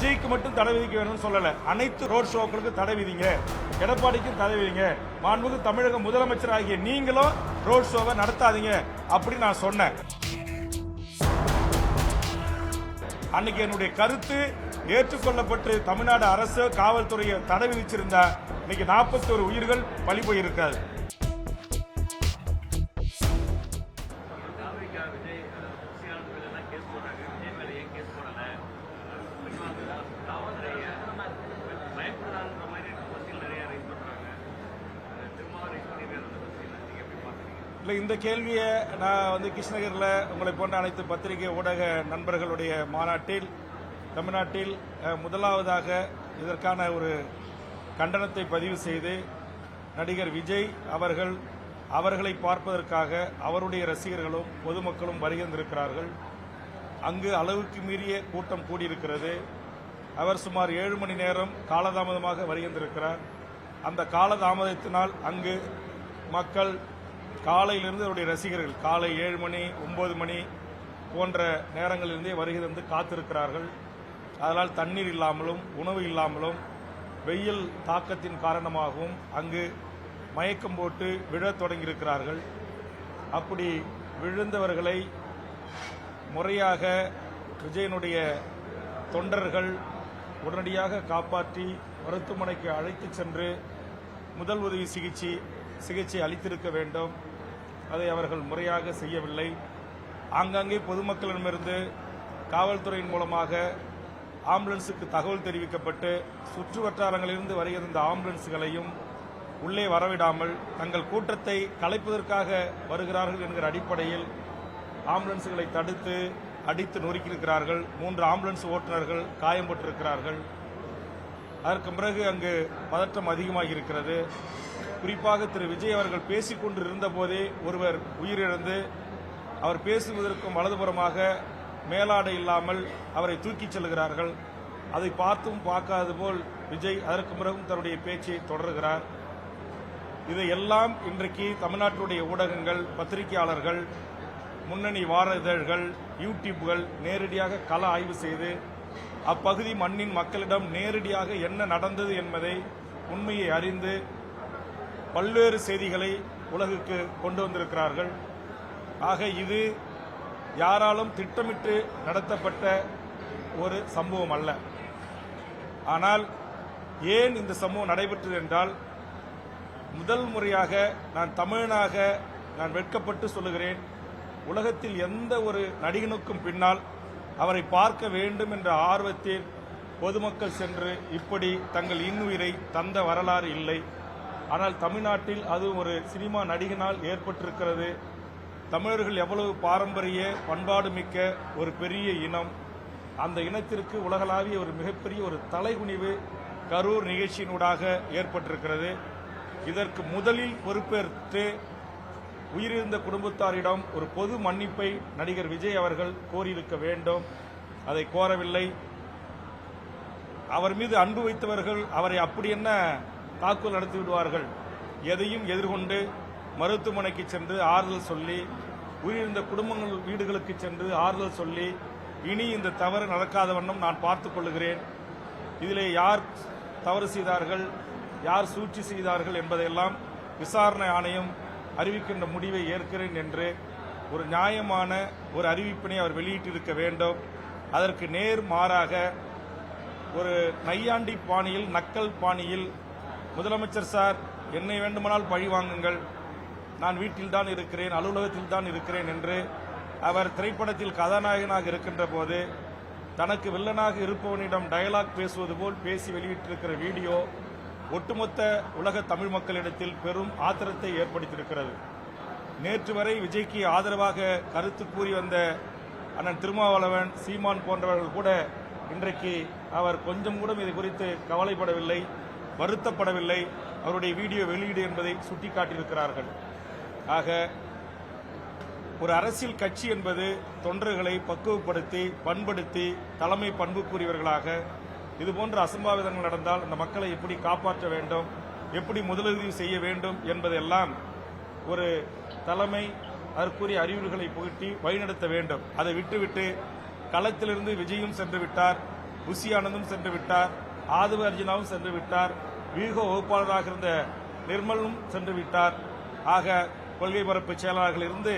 விஜய்க்கு மட்டும் தடை விதிக்க வேணும்னு சொல்லல, அனைத்து ரோட் ஷோக்களுக்கும் தடை விதிங்க, எடப்பாடிக்கும் தடை விதிங்க, மாண்புமிகு தமிழக முதலமைச்சர் ஆகிய நீங்களும் ரோட் ஷோவை நடத்தாதீங்க அப்படின்னு நான் சொன்னேன். அன்னைக்கு என்னுடைய கருத்து ஏற்றுக்கொள்ளப்பட்டு தமிழ்நாடு அரசு காவல்துறையை தடை விதிச்சிருந்தா இன்னைக்கு 41 உயிர்கள் பலி போயிருக்காது. இல்லை, இந்த கேள்வியை நான் கிருஷ்ணகிரியில் உங்களை போன்ற அனைத்து பத்திரிகை ஊடக நண்பர்களுடைய மாநாட்டில் தமிழ்நாட்டில் முதலாவதாக இதற்கான ஒரு கண்டனத்தை பதிவு செய்து நடிகர் விஜய் அவர்களை பார்ப்பதற்காக அவருடைய ரசிகர்களும் பொதுமக்களும் வருகின்றிருக்கிறார்கள். அங்கு அளவுக்கு மீறிய கூட்டம் கூடியிருக்கிறது. அவர் சுமார் 7 மணி நேரம் காலதாமதமாக வருகின்றிருக்கிறார். அந்த காலதாமதத்தினால் அங்கு மக்கள் காலையிலிருந்து அவருடைய ரசிகர்கள் காலை 7 மணி 9 மணி போன்ற நேரங்களிலிருந்தே வருகை தந்து காத்திருக்கிறார்கள். அதனால் தண்ணீர் இல்லாமலும் உணவு இல்லாமலும் வெயில் தாக்கத்தின் காரணமாகவும் அங்கு மயக்கம் போட்டு விழத் தொடங்கியிருக்கிறார்கள். அப்படி விழுந்தவர்களை முறையாக விஜயனுடைய தொண்டர்கள் உடனடியாக காப்பாற்றி மருத்துவமனைக்கு அழைத்து சென்று முதல் உதவி சிகிச்சை அளித்திருக்க வேண்டும். அதை அவர்கள் முறையாக செய்யவில்லை. ஆங்காங்கே பொதுமக்களிடமிருந்து காவல்துறையின் மூலமாக ஆம்புலன்ஸுக்கு தகவல் தெரிவிக்கப்பட்டு சுற்று வட்டாரங்களிலிருந்து வருகிற ஆம்புலன்ஸ்களையும் உள்ளே வரவிடாமல் தங்கள் கூட்டத்தை கலைப்பதற்காக வருகிறார்கள் என்கிற அடிப்படையில் ஆம்புலன்ஸ்களை தடுத்து அடித்து நொறுக்கியிருக்கிறார்கள். 3 ஆம்புலன்ஸ் ஓட்டுநர்கள் காயம்பட்டிருக்கிறார்கள். அதற்கு பிறகு அங்கு பதற்றம் அதிகமாகி இருக்கிறது. குறிப்பாக திரு விஜய் அவர்கள் பேசிக் கொண்டு இருந்த போதே ஒருவர் உயிரிழந்து அவர் பேசுவதற்கும் வலதுபுறமாக மேலாடை இல்லாமல் அவரை தூக்கிச் செல்கிறார்கள். அதை பார்த்தும் பார்க்காது போல் விஜய் அதற்கு பிறகும் தன்னுடைய பேச்சை தொடர்கிறார். இதையெல்லாம் இன்றைக்கு தமிழ்நாட்டுடைய ஊடகங்கள், பத்திரிகையாளர்கள், முன்னணி வார இதழ்கள், யூடியூப்கள் நேரடியாக கள ஆய்வு செய்து அப்பகுதி மண்ணின் மக்களிடம் நேரடியாக என்ன நடந்தது என்பதை உண்மையை அறிந்து பல்வேறு செய்திகளை உலகுக்கு கொண்டு வந்திருக்கிறார்கள். ஆக இது யாராலும் திட்டமிட்டு நடத்தப்பட்ட ஒரு சம்பவம் அல்ல. ஆனால் ஏன் இந்த சம்பவம் நடைபெற்றது என்றால், முதல் முறையாக நான் தமிழனாக நான் வெட்கப்பட்டு சொல்லுகிறேன், உலகத்தில் எந்த ஒரு நடிகனுக்கும் பின்னால் அவரை பார்க்க வேண்டும் என்ற ஆர்வத்தில் பொதுமக்கள் சென்று இப்படி தங்கள் இன்னுயிரை தந்த வரலாறு இல்லை. ஆனால் தமிழ்நாட்டில் அது ஒரு சினிமா நடிகனால் ஏற்பட்டிருக்கிறது. தமிழர்கள் எவ்வளவு பாரம்பரிய பண்பாடு மிக்க ஒரு பெரிய இனம். அந்த இனத்திற்கு உலகளாவிய ஒரு மிகப்பெரிய ஒரு தலைகுனிவு கரூர் நிகழ்ச்சியினூடாக ஏற்பட்டிருக்கிறது. இதற்கு முதலில் பொறுப்பேற்று உயிரிழந்த குடும்பத்தாரிடம் ஒரு பொது மன்னிப்பை நடிகர் விஜய் அவர்கள் கோரியிருக்க வேண்டும். அதை கோரவில்லை. அவர் மீது அன்பு வைத்தவர்கள் அவரை அப்படி என்ன தாக்குதல் நடத்தி விடுவார்கள். எதையும் எதிர்கொண்டு மருத்துவமனைக்கு சென்று ஆறுதல் சொல்லி, உயிரிழந்த குடும்பங்கள் வீடுகளுக்கு சென்று ஆறுதல் சொல்லி, இனி இந்த தவறு நடக்காத வண்ணம் நான் பார்த்துக் கொள்ளுகிறேன், இதிலே யார் தவறு செய்தார்கள், யார் சூழ்ச்சி செய்தார்கள் என்பதையெல்லாம் விசாரணை ஆணையம் அறிவிக்கின்ற முடிவை ஏற்கிறேன் என்று ஒரு நியாயமான ஒரு அறிவிப்பினை அவர் வெளியிட்டிருக்க வேண்டும். அதற்கு நேர் மாறாக ஒரு நையாண்டி பாணியில், நக்கல் பாணியில், முதலமைச்சர் சார் என்னை வேண்டுமானால் பழி வாங்குங்கள், நான் வீட்டில் தான் இருக்கிறேன், அலுவலகத்தில் தான் இருக்கிறேன் என்று அவர் திரைப்படத்தில் கதாநாயகனாக இருக்கின்ற போது தனக்கு வில்லனாக இருப்பவனிடம் டயலாக் பேசுவது போல் பேசி வெளியிட்டிருக்கிற வீடியோ ஒட்டுமொத்த உலக தமிழ் மக்களிடத்தில் பெரும் ஆத்திரத்தை ஏற்படுத்தியிருக்கிறது. நேற்று வரை விஜய்க்கு ஆதரவாக கருத்து கூறி வந்த அண்ணன் திருமாவளவன், சீமான் போன்றவர்கள் கூட இன்றைக்கு அவர் கொஞ்சம் கூட இது குறித்து கவலைப்படவில்லை, வருத்தப்படவில்லை. அவருடைய வீடியோ வெளியீடு என்பதை சுட்டிக்காட்டியிருக்கிறார்கள். ஆக ஒரு அரசியல் கட்சி என்பது தொண்டர்களை பக்குவப்படுத்தி பண்படுத்தி தலைமை பண்புக்குரியவர்களாக இதுபோன்ற அசம்பாவிதங்கள் நடந்தால் அந்த மக்களை எப்படி காப்பாற்ற வேண்டும், எப்படி முதலுதவி செய்ய வேண்டும் என்பதெல்லாம் ஒரு தலைமை அதற்குரிய அறிவுரைகளை புகட்டி வழிநடத்த வேண்டும். அதை விட்டுவிட்டு களத்திலிருந்து விஜயும் சென்று விட்டார், புஷி ஆனந்தும் சென்று விட்டார், ஆதவ அர்ஜுனாவும் சென்று விட்டார், வியூக வகுப்பாளராக இருந்த நிர்மலும் சென்று விட்டார். ஆக கொள்கை பரப்பு செயலாளர்கள் இருந்து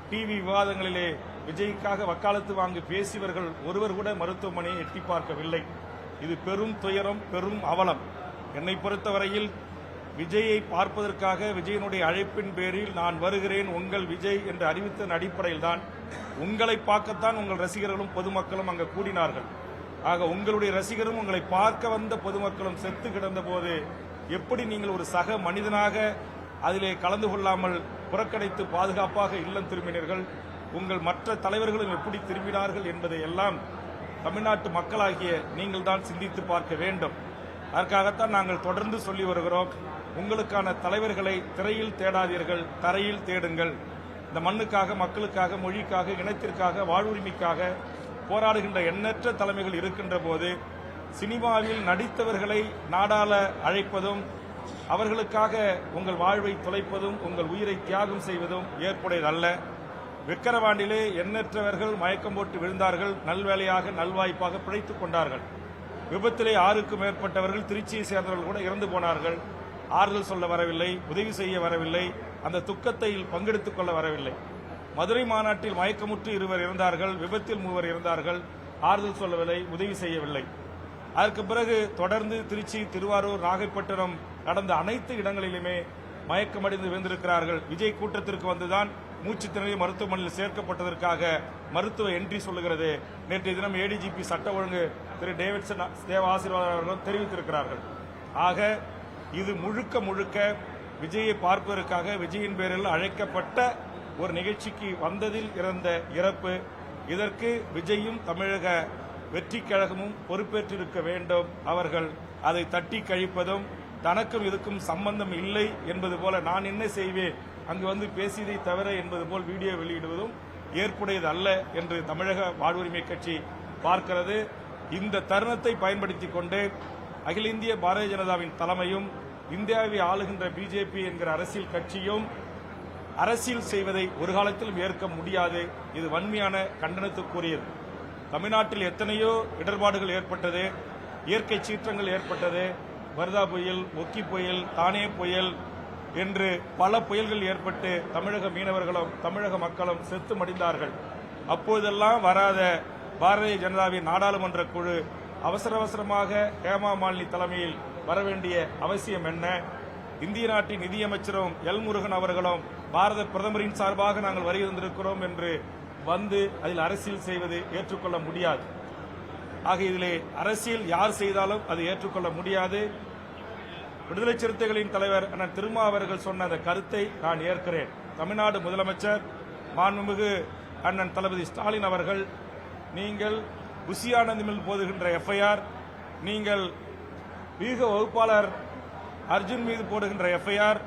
டிவி விவாதங்களிலே விஜய்க்காக வக்காலத்து வாங்கி பேசியவர்கள் ஒருவர் கூட மருத்துவமனையை எட்டி பார்க்கவில்லை. இது பெரும் துயரம், பெரும் அவலம். என்னை பொறுத்தவரையில் விஜயை பார்ப்பதற்காக விஜயனுடைய அழைப்பின் பேரில் நான் வருகிறேன் உங்கள் விஜய் என்று அறிவித்ததன் அடிப்படையில் தான் உங்களை பார்க்கத்தான் உங்கள் ரசிகர்களும் பொதுமக்களும் அங்கு கூடினார்கள். ஆக உங்களுடைய ரசிகரும் உங்களை பார்க்க வந்த பொதுமக்களும் செத்து கிடந்த போது எப்படி நீங்கள் ஒரு சக மனிதனாக அதிலே கலந்து கொள்ளாமல் புறக்கணித்து பாதுகாப்பாக இல்லம் திரும்பினீர்கள்? உங்கள் மற்ற தலைவர்களும் எப்படி திரும்பினார்கள் என்பதை எல்லாம் தமிழ்நாட்டு மக்களாகிய நீங்கள் தான் சிந்தித்து பார்க்க வேண்டும். அதற்காகத்தான் நாங்கள் தொடர்ந்து சொல்லி வருகிறோம். உங்களுக்கான தலைவர்களை திரையில் தேடாதீர்கள், தரையில் தேடுங்கள். இந்த மண்ணுக்காக, மக்களுக்காக, மொழிக்காக, இனத்திற்காக, வாழ்வுரிமைக்காக போராடுகின்ற எண்ணற்ற தலைமைகள் இருக்கின்ற போது சினிமாவில் நடித்தவர்களை நாடாள அழைப்பதும் அவர்களுக்காக உங்கள் வாழ்வை தொலைப்பதும் உங்கள் உயிரை தியாகம் செய்வதும் ஏற்புடையதல்ல. விக்கிரவாண்டிலே எண்ணற்றவர்கள் மயக்கம் போட்டு விழுந்தார்கள். நல்வேளையாக, நல்வாய்ப்பாக பிழைத்துக் கொண்டார்கள். விபத்திலே 6க்கும் மேற்பட்டவர்கள் திருச்சியை சேர்ந்தவர்கள் கூட இறந்து போனார்கள். ஆறுதல் சொல்ல வரவில்லை, உதவி செய்ய வரவில்லை, அந்த துக்கத்தை பங்கெடுத்துக் கொள்ள வரவில்லை. மதுரை மாநாட்டில் மயக்கமுற்று 2 இறந்தார்கள், விபத்தில் 3 இறந்தார்கள். ஆறுதல் சொல்லவில்லை, உதவி செய்யவில்லை. அதற்கு பிறகு தொடர்ந்து திருச்சி, திருவாரூர், நாகைப்பட்டினம் நடந்த அனைத்து இடங்களிலுமே மயக்கமடைந்து விழுந்திருக்கிறார்கள். விஜய் கூட்டத்திற்கு வந்துதான் மூச்சு திணறி மருத்துவமனையில் சேர்க்கப்பட்டதற்காக மருத்துவ என்ட்ரி சொல்லுகிறது. நேற்றைய தினம் ஏடிஜிபி சட்ட ஒழுங்கு திரு டேவிட்சன் தேவ ஆசீர்வாதம் அவர்களும் தெரிவித்திருக்கிறார்கள். ஆக இது முழுக்க முழுக்க விஜயை பார்ப்பதற்காக விஜயின் பேரில் அழைக்கப்பட்ட ஒரு நிகழ்ச்சிக்கு வந்ததில் இருந்த இறப்பு. இதற்கு விஜயும் தமிழக வெற்றி கழகமும் பொறுப்பேற்றிருக்க வேண்டும். அவர்கள் அதை தட்டி கழிப்பதும் தனக்கும் இதுக்கும் சம்பந்தம் இல்லை என்பது போல நான் என்ன செய்வேன் அங்கு வந்து பேசியதை தவிர என்பது போல் வீடியோ வெளியிடுவதும் ஏற்புடையது அல்ல என்று தமிழக வாழ்வுரிமை கட்சி பார்க்கிறது. இந்த தருணத்தை பயன்படுத்திக் கொண்டு அகில இந்திய பாரதிய ஜனதாவின் தலைமையும் இந்தியாவை ஆளுகின்ற பிஜேபி என்கிற அரசியல் கட்சியும் அரசியல் செய்வதை ஒரு காலத்திலும் ஏற்க முடியாது. இது வன்மையான கண்டனத்துக்குரியது. தமிழ்நாட்டில் எத்தனையோ இடர்பாடுகள் ஏற்பட்டது, இயற்கை சீற்றங்கள் ஏற்பட்டது. வர்தா புயல், ஒக்கி புயல், தானே புயல் என்று பல புயல்கள் ஏற்பட்டு தமிழக மீனவர்களும் தமிழக மக்களும் செத்து மடிந்தார்கள். அப்போதெல்லாம் வராத பாரதிய ஜனதாவின் நாடாளுமன்ற குழு அவசரமாக ஹேமா மாலினி தலைமையில் வரவேண்டிய அவசியம் என்ன? இந்திய நாட்டின் நிதியமைச்சரும் எல் முருகன் அவர்களும் பாரத பிரதமரின் சார்பாக நாங்கள் வருகை தந்திருக்கிறோம் என்று வந்து அதில் அரசியல் செய்வது ஏற்றுக்கொள்ள முடியாது. ஆக இதிலே அரசியல் யார் செய்தாலும் அது ஏற்றுக்கொள்ள முடியாது. விடுதலை சிறுத்தைகளின் தலைவர் அண்ணன் திருமா அவர்கள் சொன்ன அந்த கருத்தை நான் ஏற்கிறேன். தமிழ்நாடு முதலமைச்சர் மாண்புமிகு அண்ணன் தளபதி ஸ்டாலின் அவர்கள், நீங்கள் புஷி ஆனந்த் மேல் போடுகின்ற எஃப்ஐஆர், நீங்கள் வீக வகுப்பாளர் அர்ஜுன் மீது போடுகின்ற எஃப்ஐஆர்,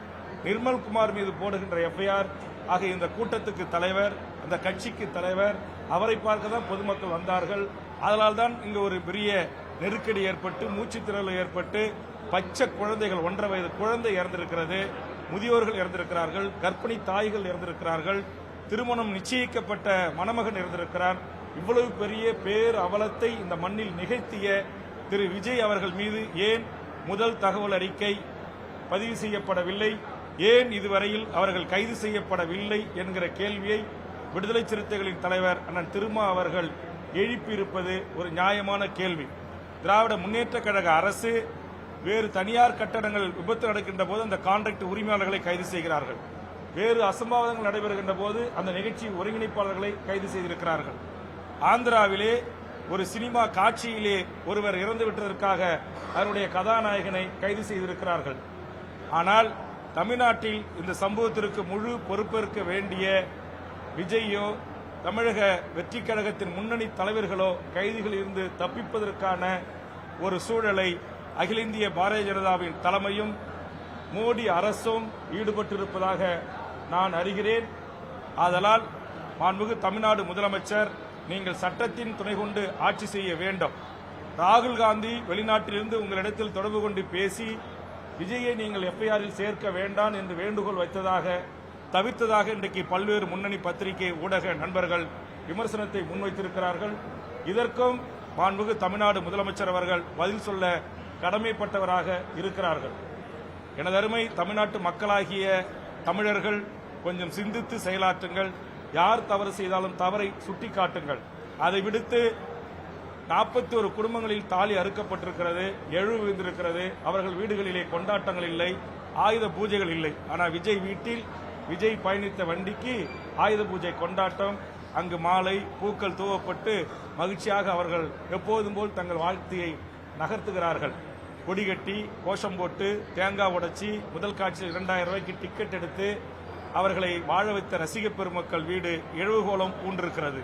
நிர்மல்குமார் மீது போடுகின்ற எஃப்ஐஆர் ஆக இந்த கூட்டத்துக்கு தலைவர், அந்த கட்சிக்கு தலைவர், அவரை பார்க்க தான் பொதுமக்கள் வந்தார்கள். அதனால்தான் இங்கு ஒரு பெரிய நெருக்கடி ஏற்பட்டு மூச்சு திணறல் ஏற்பட்டு பச்சை குழந்தைகள் 1.5 வயது குழந்தை இறந்திருக்கிறது, முதியோர்கள் இறந்திருக்கிறார்கள், கர்ப்பிணி தாய்கள் இறந்திருக்கிறார்கள், திருமணம் நிச்சயிக்கப்பட்ட மணமகன் இறந்திருக்கிறார். இவ்வளவு பெரிய பேர் அவலத்தை இந்த மண்ணில் நிகழ்த்திய திரு விஜய் அவர்கள் மீது ஏன் முதல் தகவல் அறிக்கை பதிவு செய்யப்படவில்லை? ஏன் இதுவரையில் அவர்கள் கைது செய்யப்படவில்லை என்கிற கேள்வியை விடுதலை சிறுத்தைகளின் தலைவர் அண்ணன் திருமா அவர்கள் எழுப்பியிருப்பது ஒரு நியாயமான கேள்வி. திராவிட முன்னேற்ற கழக அரசு வேறு தனியார் கட்டடங்கள் விபத்து நடக்கின்ற போது அந்த கான்ட்ராக்ட் உரிமையாளர்களை கைது செய்கிறார்கள். வேறு அசம்பாவிதங்கள் நடைபெறுகின்ற போது அந்த நிகழ்ச்சி ஒருங்கிணைப்பாளர்களை கைது செய்திருக்கிறார்கள். ஆந்திராவிலே ஒரு சினிமா காட்சியிலே ஒருவர் இறந்துவிட்டதற்காக அவருடைய கதாநாயகனை கைது செய்திருக்கிறார்கள். ஆனால் தமிழ்நாட்டில் இந்த சம்பவத்திற்கு முழு பொறுப்பேற்க வேண்டிய விஜயோ தமிழக வெற்றி கழகத்தின் முன்னணி தலைவர்களோ கைதிகளில் இருந்து தப்பிப்பதற்கான ஒரு சூழலை அகில இந்திய பாரதிய ஜனதாவின் தலைமையும் மோடி அரசும் ஈடுபட்டிருப்பதாக நான் அறிகிறேன். ஆதலால் மாண்புமிகு தமிழ்நாடு முதலமைச்சர், நீங்கள் சட்டத்தின் துணை கொண்டு ஆட்சி செய்ய வேண்டும். ராகுல் காந்தி வெளிநாட்டிலிருந்து உங்களிடத்தில் தொடர்பு கொண்டு பேசி விஜயை நீங்கள் எஃப்ஐஆரில் சேர்க்க வேண்டாம் என்று வேண்டுகோள் தவிர்த்ததாக இன்றைக்கு பல்வேறு முன்னணி பத்திரிகை ஊடக நண்பர்கள் விமர்சனத்தை முன்வைத்திருக்கிறார்கள். இதற்கும் மாண்புமிகு தமிழ்நாடு முதலமைச்சர் அவர்கள் பதில் சொல்ல கடமைப்பட்டவராக இருக்கிறார்கள். எனதருமை தமிழ்நாட்டு மக்களாகிய தமிழர்கள் கொஞ்சம் சிந்தித்து செயலாற்றுங்கள். யார் தவறு செய்தாலும் தவறை சுட்டிக்காட்டுங்கள். அதை விடுத்து 41 குடும்பங்களில் தாலி அறுக்கப்பட்டிருக்கிறது, எழுவு விழுந்திருக்கிறது. அவர்கள் வீடுகளிலே கொண்டாட்டங்கள் இல்லை, ஆயுத பூஜைகள் இல்லை. ஆனால் விஜய் வீட்டில் விஜய் பயணித்த வண்டிக்கு ஆயுத பூஜை கொண்டாட்டம். அங்கு மாலை பூக்கள் தூவப்பட்டு மகிழ்ச்சியாக அவர்கள் எப்போதும் போல் தங்கள் வாழ்க்கையை நகர்த்துகிறார்கள். கொடிகட்டி கோஷம் போட்டு தேங்காய் உடைச்சி முதல் காட்சியில் 2000 ரூபாய்க்கு டிக்கெட் எடுத்து அவர்களை வாழ வைத்த ரசிக பெருமக்கள் வீடு எழுவுகோலம் பூண்டிருக்கிறது.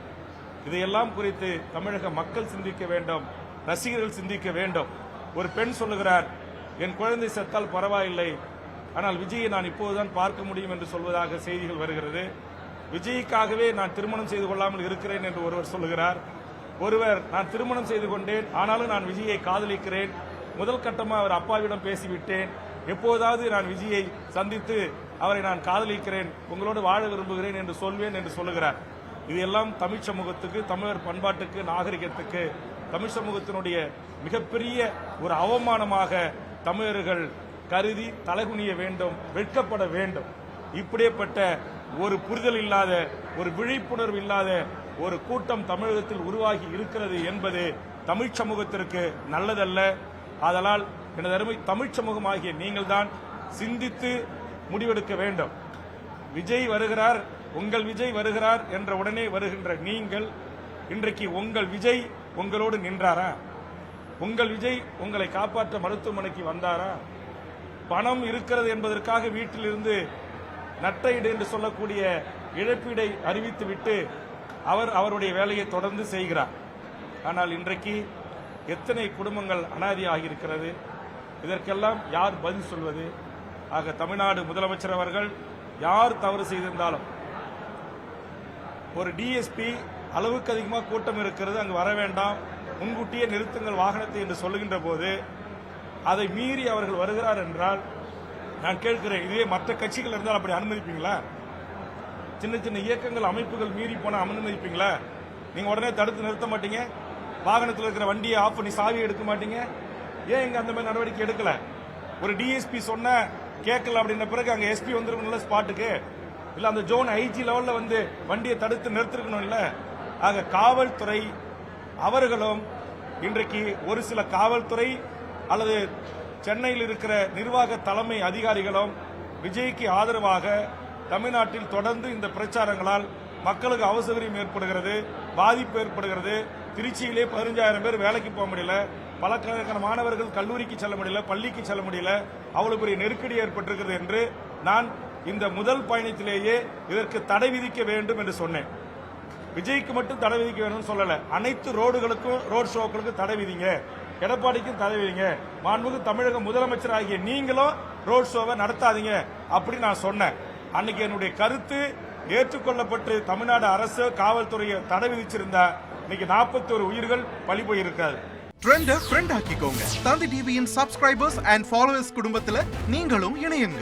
இதையெல்லாம் குறித்து தமிழக மக்கள் சிந்திக்க வேண்டும், ரசிகர்கள் சிந்திக்க வேண்டும். ஒரு பெண் சொல்லுகிறார், என் குழந்தை செத்தால் பரவாயில்லை, ஆனால் விஜயை நான் இப்போதுதான் பார்க்க முடியும் என்று சொல்வதாக செய்திகள் வருகிறது. விஜய்க்காகவே நான் திருமணம் செய்து கொள்ளாமல் இருக்கிறேன் என்று ஒருவர் சொல்லுகிறார். ஒருவர் நான் திருமணம் செய்து கொண்டேன், ஆனாலும் நான் விஜயை காதலிக்கிறேன், முதல் கட்டமாக அவர் அப்பாவிடம் பேசிவிட்டேன், எப்போதாவது நான் விஜயை சந்தித்து அவரை நான் காதலிக்கிறேன், உங்களோடு வாழ விரும்புகிறேன் என்று சொல்வேன் என்று சொல்லுகிறார். இதெல்லாம் தமிழ் சமூகத்துக்கு, தமிழர் பண்பாட்டுக்கு, நாகரிகத்துக்கு, தமிழ் சமூகத்தினுடைய மிகப்பெரிய ஒரு அவமானமாக தமிழர்கள் கருதி தலைகுனிய வேண்டும், வெட்கப்பட வேண்டும். இப்படிப்பட்ட ஒரு புரிதல் இல்லாத, ஒரு விழிப்புணர்வு இல்லாத ஒரு கூட்டம் தமிழகத்தில் உருவாகி இருக்கிறது என்பது தமிழ் சமூகத்திற்கு நல்லதல்ல. ஆதலால் எனது அருமை தமிழ் சமூகமாகிய நீங்கள் தான் சிந்தித்து முடிவெடுக்க வேண்டும். விஜய் வருகிறார், உங்கள் விஜய் வருகிறார் என்ற உடனே வருகின்ற நீங்கள் இன்றைக்கு உங்கள் விஜய் உங்களோடு நின்றாரா? உங்கள் விஜய் உங்களை காப்பாற்ற மருத்துவமனைக்கு வந்தாரா? பணம் இருக்கிறது என்பதற்காக வீட்டிலிருந்து நட்டையீடு என்று சொல்லக்கூடிய இழப்பீடை அறிவித்துவிட்டு அவருடைய வேலையை தொடர்ந்து செய்கிறார். ஆனால் இன்றைக்கு எத்தனை குடும்பங்கள் அனாதையாகி இருக்கிறது? இதற்கெல்லாம் யார் பதில் சொல்வது? ஆக தமிழ்நாடு முதலமைச்சர் அவர்கள் யார் தவறு செய்திருந்தாலும், ஒரு டிஎஸ்பி அளவுக்கு அதிகமாக கூட்டம் இருக்கிறது, அங்கு வர வேண்டாம், முன்கூட்டியே நிறுத்துங்கள் வாகனத்தை என்று சொல்லுகின்ற போது அதை மீறி அவர்கள் வருகிறார் என்றால் நான் கேட்கிறேன், இதுவே மற்ற கட்சிகள் இருந்தால் அப்படி அனுமதிப்பீங்களா? சின்ன சின்ன இயக்கங்கள், அமைப்புகள் மீறி போன அனுமதிப்பீங்களா? நீங்க உடனே தடுத்து நிறுத்த மாட்டீங்க? வாகனத்தில் இருக்கிற வண்டியை ஆஃப் பண்ணி சாவி எடுக்க மாட்டீங்க? ஏன் இங்க அந்த மாதிரி நடவடிக்கை எடுக்கல? ஒரு டிஎஸ்பி சொன்ன கேட்கல அப்படின்ன பிறகு அங்க எஸ்பி வந்திருக்கணும்ல ஸ்பாட்டுக்கு, இல்ல அந்த ஜோன் ஐஜி லெவல்ல வந்து வண்டியை தடுத்து நிறுத்திருக்கணும் இல்ல? ஆக காவல்துறை அவர்களும் இன்றைக்கு ஒரு சில காவல்துறை அல்லது சென்னையில் இருக்கிற நிர்வாக தலைமை அதிகாரிகளும் விஜய்க்கு ஆதரவாக தமிழ்நாட்டில் தொடர்ந்து இந்த பிரச்சாரங்களால் மக்களுக்கு அவசரம் ஏற்படுகிறது, பாதிப்பு ஏற்படுகிறது. திருச்சியிலே 15,000 பேர் வேலைக்கு போக முடியல, பலக்கணக்கான மாணவர்கள் கல்லூரிக்கு செல்ல முடியல, பள்ளிக்கு செல்ல முடியல, அவ்வளவு பெரிய நெருக்கடி ஏற்பட்டிருக்கிறது என்று நான் இந்த முதல் பயணத்திலேயே இதற்கு தடை விதிக்க வேண்டும் என்று சொன்னேன். விஜய்க்கு மட்டும் தடை விதிக்க வேண்டும் சொல்லல, அனைத்து ரோடுகளுக்கும், ரோட் ஷோக்களுக்கும் தடை விதிங்க, எடப்பாடிக்கும் தடை விதிங்க, மாண்புமிகு தமிழக முதலமைச்சர் ஆகிய நீங்களும் ரோட் ஷோவை நடத்தாதீங்க அப்படி நான் சொன்னேன். அன்னைக்கு என்னுடைய கருத்து ஏற்றுக்கொள்ளப்பட்டு தமிழ்நாடு அரசு காவல்துறையை தடை விதிச்சிருந்தா இன்னைக்கு 41 உயிர்கள் பலி போயிருக்காது. ட்ரெண்ட ஃப்ரெண்ட் ஆக்கிக்கோங்க. தந்தி டிவியின் சப்ஸ்கிரைபர்ஸ் அண்ட் ஃபாலோவர்ஸ் குடும்பத்துல நீங்களும் இணையுங்க.